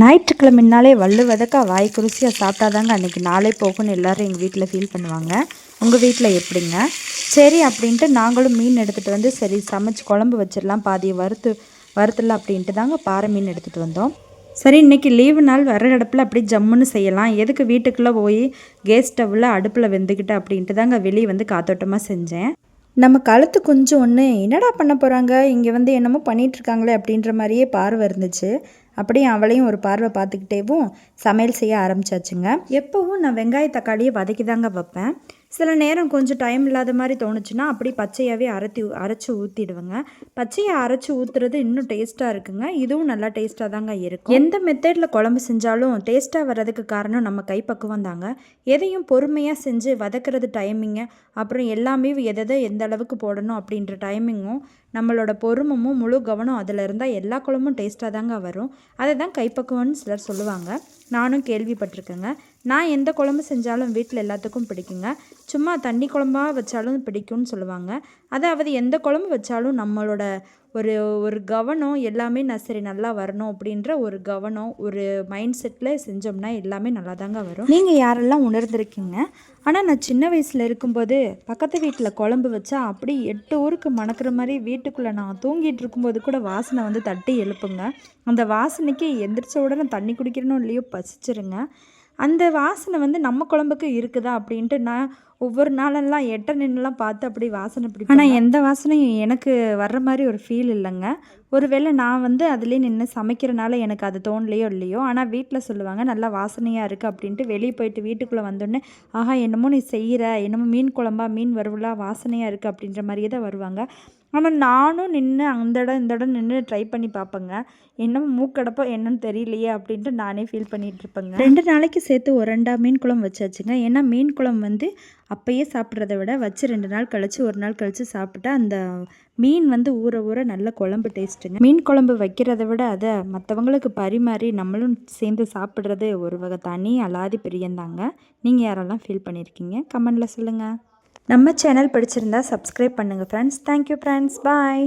ஞாயிற்றுக்கிழமைனாலே வள்ளு வதக்கா வாய்க்கு ருசியாக சாப்பிட்டாதாங்க அன்றைக்கி நாளே போகும்னு எல்லோரும் எங்கள் வீட்டில் ஃபீல் பண்ணுவாங்க. உங்கள் வீட்டில் எப்படிங்க? சரி அப்படின்ட்டு நாங்களும் மீன் எடுத்துகிட்டு வந்து சரி சமைச்சு குழம்பு வச்சிடலாம், பாதியை வறுத்துடலாம் அப்படின்ட்டு தாங்க பாறை மீன் எடுத்துகிட்டு வந்தோம். சரி இன்றைக்கி லீவு நாள் விறகடுப்பில் அப்படி ஜம்முன்னு செய்யலாம், எதுக்கு வீட்டுக்குள்ளே போய் கேஸ் ஸ்டவ்வில் அடுப்பில் வெந்துக்கிட்டு அப்படின்ட்டு தாங்க வெளியே வந்து காத்தோட்டமாக செஞ்சேன். நம்ம கழுத்து கொஞ்சம் ஒன்று என்னடா பண்ண போகிறாங்க, இங்கே வந்து என்னமோ பண்ணிகிட்ருக்காங்களே அப்படின்ற மாதிரியே பார்வை இருந்துச்சு. அப்படியே அவளையும் ஒரு பார்வை பார்த்துக்கிட்டேவும் சமையல் செய்ய ஆரம்பிச்சாச்சுங்க. எப்போவும் நான் வெங்காய தக்காளியை வதக்கி தாங்க வைப்பேன். சில நேரம் கொஞ்சம் டைம் இல்லாத மாதிரி தோணுச்சுன்னா அப்படி பச்சையாகவே அரைச்சி ஊற்றிடுவேங்க. பச்சையை அரைச்சி ஊற்றுறது இன்னும் டேஸ்ட்டாக இருக்குங்க. இதுவும் நல்லா டேஸ்ட்டாக தாங்க இருக்கும். எந்த மெத்தடில் குழம்பு செஞ்சாலும் டேஸ்ட்டாக வர்றதுக்கு காரணம் நம்ம கைப்பக்குவம் தாங்க. எதையும் பொறுமையாக செஞ்சு வதக்கிறது டைமிங்கு, அப்புறம் எல்லாமே எதை எந்த அளவுக்கு போடணும் அப்படின்ற டைமிங்கும் நம்மளோட பொறுமமும் முழு கவனம் அதில் இருந்தால் எல்லா குழம்பும் டேஸ்ட்டாக தாங்க வரும். அதை தான் கைப்பக்குவம்னு சிலர் சொல்லுவாங்க. நானும் கேள்விப்பட்டிருக்கேங்க. நான் எந்த குழம்பு செஞ்சாலும் வீட்டில் எல்லாத்துக்கும் பிடிக்குங்க. சும்மா தண்ணி குழம்பாக வச்சாலும் பிடிக்கும்னு சொல்லுவாங்க. அதாவது எந்த குழம்பு வச்சாலும் நம்மளோட ஒரு கவனம் எல்லாமே சரி நல்லா வரணும் அப்படின்ற ஒரு கவனம், ஒரு மைண்ட் செட்டில் செஞ்சோம்னா எல்லாமே நல்லா தாங்க வரும். நீங்கள் யாரெல்லாம் உணர்ந்திருக்கீங்க? ஆனால் நான் சின்ன வயசில் இருக்கும்போது பக்கத்து வீட்டில் குழம்பு வச்சா அப்படி 8 ஊருக்கு மணக்கிற மாதிரி வீட்டுக்குள்ளே நான் தூங்கிட்டு இருக்கும்போது கூட வாசனை வந்து தட்டி எழுப்புங்க. அந்த வாசனைக்கு எந்திரிச்ச உடனே தண்ணி குடிக்கிறனோ இல்லையோ பசிச்சிருங்க. அந்த வாசனை வந்து நம்ம குழம்புக்கு இருக்குதா அப்படின்ட்டு நான் ஒவ்வொரு நாளெல்லாம் எட்ட நின்றுலாம் பார்த்து அப்படி வாசனை பிடிக்கும். ஆனால் எந்த வாசனையும் எனக்கு வர்ற மாதிரி ஒரு ஃபீல் இல்லைங்க. ஒருவேளை நான் வந்து அதுலேயே நின்று சமைக்கிறனால எனக்கு அது தோணலையோ இல்லையோ, ஆனால் வீட்டில் சொல்லுவாங்க நல்லா வாசனையாக இருக்குது அப்படின்ட்டு. வெளியே போயிட்டு வீட்டுக்குள்ளே வந்தோடனே ஆஹா என்னமோ நீ செய்கிற, என்னமோ மீன் குழம்பா மீன் வறுவலா வாசனையாக இருக்குது அப்படின்ற மாதிரியே தான் வருவாங்க. ஆனால் நானும் நின்று அந்த இடம் இந்த இடம் நின்று ட்ரை பண்ணி பார்ப்பேங்க. என்னமோ மூக்கடப்போ என்னன்னு தெரியலையே அப்படின்ட்டு நானே ஃபீல் பண்ணிகிட்ருப்பேங்க. 2 நாளைக்கு சேர்த்து ஒரு 2 மீன் குழம்பு வச்சாச்சுங்க. ஏன்னா மீன் குழம்பு வந்து அப்போயே சாப்பிட்றத விட வச்சு 2 நாள் கழித்து ஒரு நாள் கழித்து சாப்பிட்டா அந்த மீன் வந்து ஊற ஊற நல்ல குழம்பு டேஸ்ட்டுங்க. மீன் குழம்பு வைக்கிறத விட அதை மற்றவங்களுக்கு பரிமாறி நம்மளும் சேர்ந்து சாப்பிட்றது ஒரு வகை தனி அலாதி பிரியந்தாங்க. நீங்கள் யாரெல்லாம் ஃபீல் பண்ணியிருக்கீங்க கமெண்டில் சொல்லுங்கள். நம்ம சேனல் பிடிச்சிருந்தா சப்ஸ்கிரைப் பண்ணுங்கள் ஃப்ரெண்ட்ஸ். தேங்க்யூ ஃப்ரெண்ட்ஸ், பாய்.